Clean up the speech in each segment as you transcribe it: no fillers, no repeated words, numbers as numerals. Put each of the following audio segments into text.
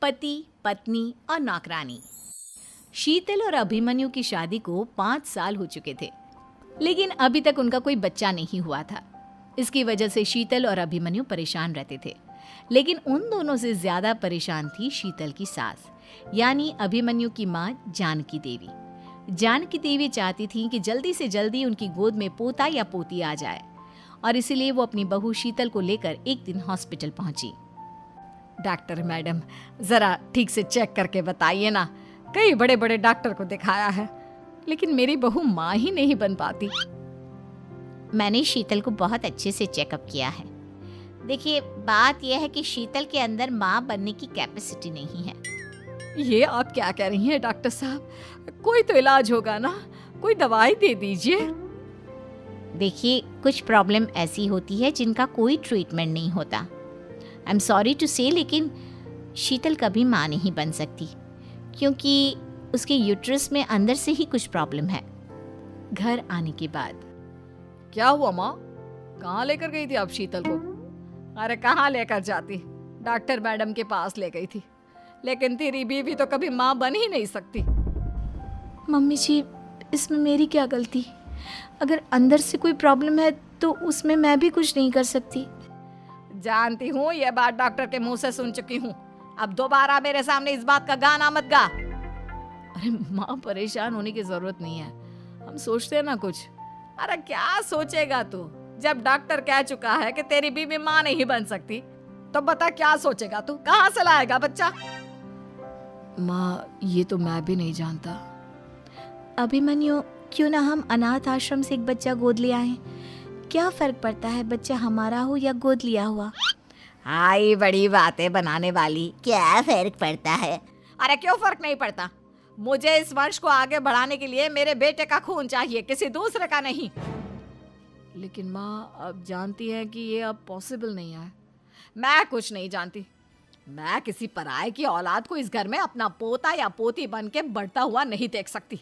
पति, पत्नी और नौकरानी। शीतल और अभिमन्यु की शादी को 5 साल हो चुके थे, लेकिन अभी तक उनका कोई बच्चा नहीं हुआ था। इसकी वजह से शीतल और अभिमन्यु परेशान रहते थे, लेकिन उन दोनों से ज्यादा परेशान थी शीतल की सास, यानी अभिमन्यु की माँ जानकी देवी। जानकी देवी चाहती थी कि जल्दी से जल्दी उनकी गोद में पोता या पोती आ जाए, और इसीलिए वो अपनी बहू शीतल को लेकर एक दिन हॉस्पिटल पहुंची। डॉक्टर मैडम, जरा ठीक से चेक करके बताइए ना। कई बड़े बड़े डॉक्टर को दिखाया है, लेकिन मेरी बहू माँ ही नहीं बन पाती। मैंने शीतल को बहुत अच्छे से चेकअप किया है। देखिए, बात यह है कि शीतल के अंदर माँ बनने की कैपेसिटी नहीं है। ये आप क्या कह रही हैं डॉक्टर साहब? कोई तो इलाज होगा ना, कोई दवाई दे दीजिए। देखिए, कुछ प्रॉब्लम ऐसी होती है जिनका कोई ट्रीटमेंट नहीं होता। आई एम सॉरी टू से, लेकिन शीतल कभी माँ नहीं बन सकती, क्योंकि उसके यूट्रस में अंदर से ही कुछ प्रॉब्लम है। घर आने के बाद क्या हुआ माँ? कहाँ लेकर गई थी आप शीतल को? अरे कहाँ लेकर जाती, डॉक्टर मैडम के पास ले गई थी, लेकिन तेरी बीवी तो कभी माँ बन ही नहीं सकती। मम्मी जी, इसमें मेरी क्या गलती? अगर अंदर से कोई प्रॉब्लम है तो उसमें मैं भी कुछ नहीं कर सकती। जानती हूँ, ये बात डॉक्टर के मुंह से सुन चुकी हूँ। अब दोबारा मेरे सामने इस बात का गाना मत गा। अरे माँ, परेशान होने की जरूरत नहीं है, हम सोचते हैं ना कुछ। अरे क्या सोचेगा तू? जब डॉक्टर कह चुका है कि तेरी बीवी माँ नहीं बन सकती, तो बता क्या सोचेगा तू? कहाँ से लाएगा बच्चा? माँ, ये तो मैं भी नहीं जानता। अभिमन्यु, क्यों ना हम अनाथ आश्रम से एक बच्चा गोद ले आए? क्या फर्क पड़ता है बच्चा हमारा हो या गोद लिया हुआ? हाय, बड़ी बातें बनाने वाली। क्या फर्क पड़ता है? अरे क्यों फर्क नहीं पड़ता? मुझे इस वंश को आगे बढ़ाने के लिए मेरे बेटे का खून चाहिए, किसी दूसरे का नहीं। लेकिन माँ, आप जानती हैं कि ये अब पॉसिबल नहीं है। मैं कुछ नहीं जानती। मैं किसी पराये की औलाद को इस घर में अपना पोता या पोती बन के बढ़ता हुआ नहीं देख सकती।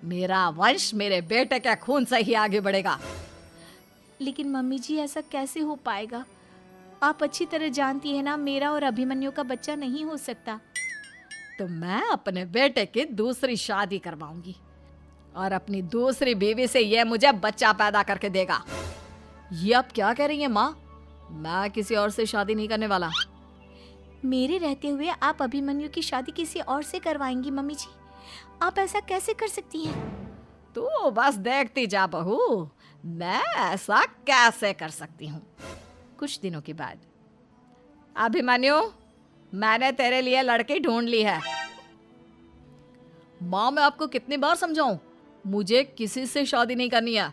मेरा वंश मेरे बेटे के खून से ही आगे बढ़ेगा। लेकिन मम्मी जी, ऐसा कैसे हो पाएगा? आप अच्छी तरह जानती है ना, मेरा और अभिमन्यु का बच्चा नहीं हो सकता। तो मैं अपने बेटे की दूसरी शादी करवाऊंगी, और अपनी दूसरी बीवी से ये मुझे बच्चा पैदा करके देगा। ये आप क्या कह रही हैं माँ? मैं किसी और से शादी नहीं करने वाला। मेरे रहते हुए आप अभिमन्यु की शादी किसी और से करवाएंगी? मम्मी जी, आप ऐसा कैसे कर सकती हैं? तू बस देखती जा बहू, मैं ऐसा कैसे कर सकती हूँ। कुछ दिनों के बाद, अभिमन्यु, मैंने तेरे लिए लड़की ढूंढ ली है। माँ, मैं आपको कितनी बार समझाऊं, मुझे किसी से शादी नहीं करनी है।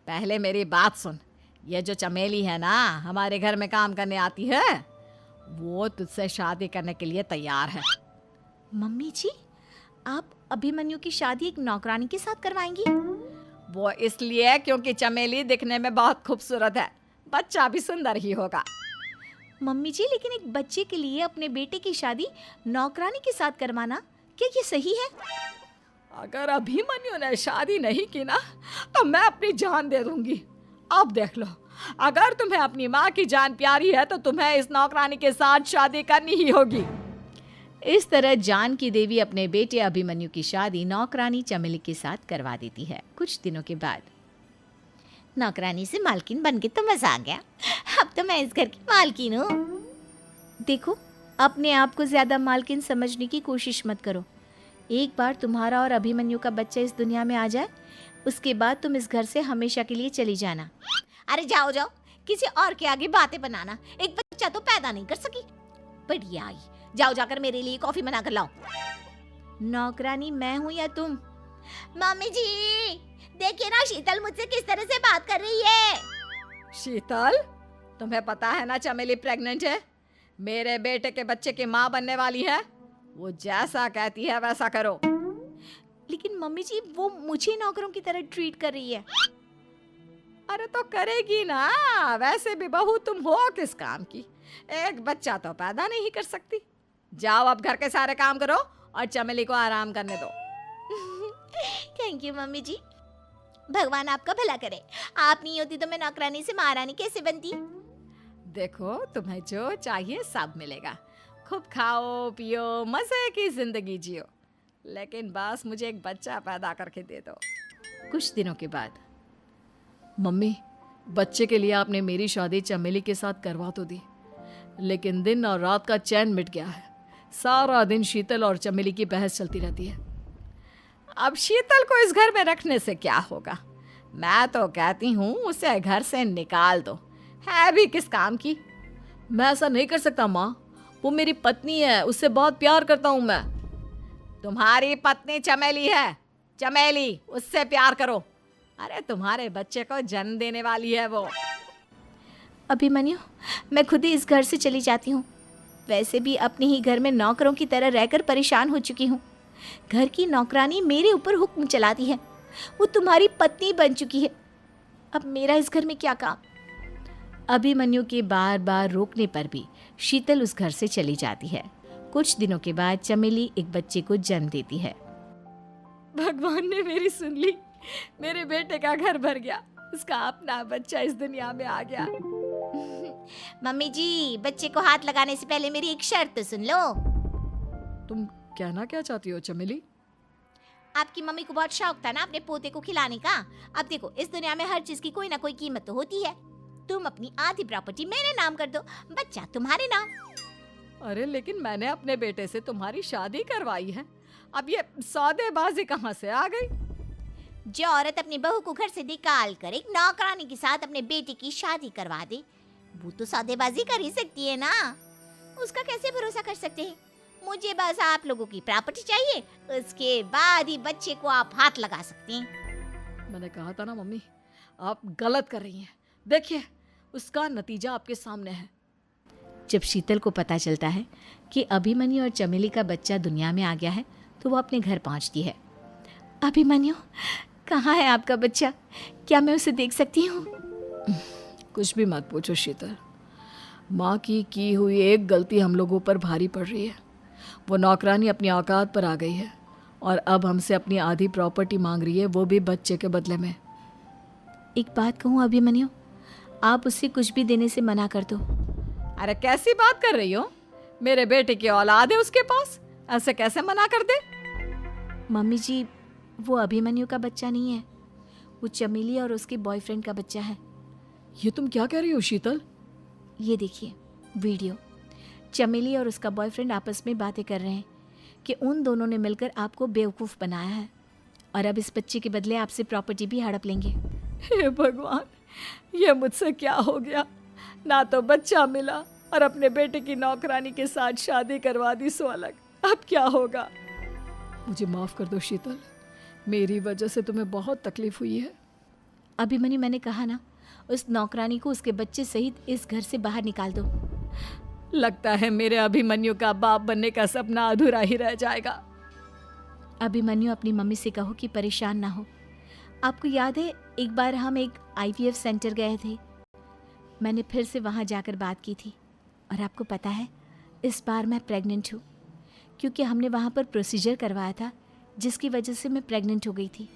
पहले मेरी बात सुन। ये जो चमेली है ना, हमारे घर में काम करने आती है, वो तुझसे शादी करने के लिए तैयार है। मम्मी जी, आप अभिमन्यु की शादी एक नौकरानी के साथ करवाएंगी? वो इसलिए क्योंकि चमेली दिखने में बहुत खूबसूरत है, बच्चा भी सुंदर ही होगा। मम्मी जी, लेकिन एक बच्चे के लिए अपने बेटे की शादी नौकरानी के साथ करवाना, क्या ये सही है? अगर अभिमन्यु ने शादी नहीं की ना, तो मैं अपनी जान दे दूंगी। अब देख लो, अगर तुम्हें अपनी माँ की जान प्यारी है तो तुम्हें इस नौकरानी के साथ शादी करनी ही होगी। इस तरह जानकी देवी अपने बेटे अभिमन्यु की शादी नौकरानी चमेली के साथ करवा देती है। कुछ दिनों के बाद, नौकरानी से मालकिन बन के तो मजा आ गया। अब तो मैं इस घर की मालकिन हूँ। देखो, अपने आप को ज्यादा मालकिन समझने की कोशिश मत करो। एक बार तुम्हारा और अभिमन्यु का बच्चा इस दुनिया में आ जाए, उसके बाद तुम इस घर से हमेशा के लिए चली जाना। अरे जाओ जाओ, किसी और के आगे बातें बनाना। एक बच्चा तो पैदा नहीं कर सकी, बढ़िया आई। जाओ जाकर मेरे लिए कॉफी बना कर लाओ। नौकरानी मैं हूँ या तुम? मम्मी जी, देखिए ना शीतल मुझसे किस तरह से बात कर रही है। शीतल, तुम्हें पता है ना चमेली प्रेग्नेंट है, मेरे बेटे के बच्चे की माँ बनने वाली है। वो जैसा कहती है वैसा करो। लेकिन मम्मी जी, वो मुझे नौकरों की तरह ट्रीट कर रही है। अरे तो करेगी ना, वैसे भी बहू तुम हो किस काम की? एक बच्चा तो पैदा नहीं कर सकती। जाओ अब घर के सारे काम करो और चमेली को आराम करने दो। थैंक यू मम्मी जी, भगवान आपका भला करे। आप नहीं होती तो मैं नौकरानी से महारानी कैसे बनती। देखो, तुम्हें जो चाहिए सब मिलेगा। खूब खाओ पियो, मजे की जिंदगी जियो, लेकिन बस मुझे एक बच्चा पैदा करके दे दो। कुछ दिनों के बाद, मम्मी, बच्चे के लिए आपने मेरी शादी चमेली के साथ करवा तो दी, लेकिन दिन और रात का चैन मिट गया है। सारा दिन शीतल और चमेली की बहस चलती रहती है। अब शीतल को इस घर में रखने से क्या होगा? मैं तो कहती हूँ उसे घर से निकाल दो, है भी किस काम की। मैं ऐसा नहीं कर सकता माँ, वो मेरी पत्नी है, उससे बहुत प्यार करता हूँ मैं। तुम्हारी पत्नी चमेली है, चमेली, उससे प्यार करो। अरे तुम्हारे बच्चे को जन्म देने वाली है वो। अभिमन्यु, मैं खुद ही इस घर से चली जाती हूँ। वैसे भी अपने ही घर में नौकरों की तरह रहकर परेशान हो चुकी हूँ। घर की नौकरानी मेरे ऊपर हुक्म चलाती है, वो तुम्हारी पत्नी बन चुकी है। अब मेरा इस घर में क्या काम? अभिमन्यु के बार बार रोकने पर भी शीतल उस घर से चली जाती है। कुछ दिनों के बाद चमेली एक बच्चे को जन्म देती है। भगवान ने मेरी सुन ली, मेरे बेटे का घर भर गया, उसका अपना बच्चा इस दुनिया में आ गया। मम्मी जी, बच्चे को हाथ लगाने से पहले मेरी एक शर्त तो सुन लो। तुम कहना क्या चाहती हो चमेली? आपकी मम्मी को बहुत शौक था ना अपने पोते को खिलाने का। अब देखो, इस दुनिया में हर चीज की कोई ना कोई कीमत तो होती है। तुम अपनी आधी प्रॉपर्टी मेरे नाम कर दो, बच्चा तुम्हारे नाम। अरे लेकिन मैंने अपने बेटे से तुम्हारी शादी करवाई है, अब ये सौदेबाजी कहाँ से आ गई? जो औरत अपनी बहू को घर से निकाल कर एक नौकरानी के साथ अपने बेटे की शादी करवा दे, वो तो सौदेबाजी कर ही सकती है ना। उसका कैसे भरोसा कर सकते हैं? मुझे बस आप लोगों की प्रॉपर्टी चाहिए, उसके बाद ही बच्चे को आप हाथ लगा सकते हैं। मैंने कहा था ना मम्मी, आप गलत कर रही हैं। देखिए, उसका नतीजा आपके सामने है। जब शीतल को पता चलता है कि अभिमन्यु और चमेली का बच्चा दुनिया में आ गया है, तो वो अपने घर पहुंचती है। अभिमन्यु, कहाँ है आपका बच्चा? क्या मैं उसे देख सकती हूँ? कुछ भी मत पूछो शीतल, माँ की हुई एक गलती हम लोगों पर भारी पड़ रही है। वो नौकरानी अपनी औकात पर आ गई है और अब हमसे अपनी आधी प्रॉपर्टी मांग रही है, वो भी बच्चे के बदले में। एक बात कहूँ अभिमन्यु, आप उसे कुछ भी देने से मना कर दो। अरे कैसी बात कर रही हो? मेरे बेटे की औलाद है उसके पास, ऐसे कैसे मना कर दे? मम्मी जी, वो अभिमन्यु का बच्चा नहीं है, वो चमेली और उसके बॉयफ्रेंड का बच्चा है। ये तुम क्या कह रही हो शीतल? ये देखिए वीडियो, चमेली और उसका बॉयफ्रेंड आपस में बातें कर रहे हैं कि उन दोनों ने मिलकर आपको बेवकूफ़ बनाया है और अब इस बच्चे के बदले आपसे प्रॉपर्टी भी हड़प लेंगे। हे भगवान, ये मुझसे क्या हो गया? ना तो बच्चा मिला और अपने बेटे की नौकरानी के साथ शादी करवा दी सो अलग। अब क्या होगा? मुझे माफ़ कर दो शीतल, मेरी वजह से तुम्हें बहुत तकलीफ हुई है। अभिमन्यु, मैंने कहा ना, उस नौकरानी को उसके बच्चे सहित इस घर से बाहर निकाल दो। लगता है मेरे अभिमन्यु का बाप बनने का सपना अधूरा ही रह जाएगा। अभिमन्यु, अपनी मम्मी से कहो कि परेशान ना हो। आपको याद है एक बार हम एक IVF सेंटर गए थे, मैंने फिर से वहाँ जाकर बात की थी और आपको पता है इस बार मैं प्रेग्नेंट हूँ, क्योंकि हमने वहाँ पर प्रोसीजर करवाया था जिसकी वजह से मैं प्रेग्नेंट हो गई थी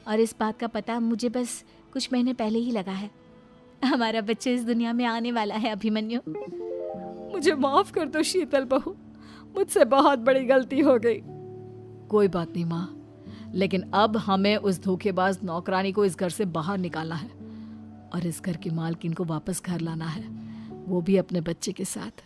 और इस बात का पता मुझे बस कुछ महीने पहले ही लगा है। हमारा बच्चा इस दुनिया में आने वाला है अभिमन्यु। मुझे माफ कर दो शीतल बहू, मुझसे बहुत बड़ी गलती हो गई। कोई बात नहीं माँ, लेकिन अब हमें उस धोखेबाज नौकरानी को इस घर से बाहर निकालना है और इस घर की मालकिन को वापस घर लाना है, वो भी अपने बच्चे के साथ।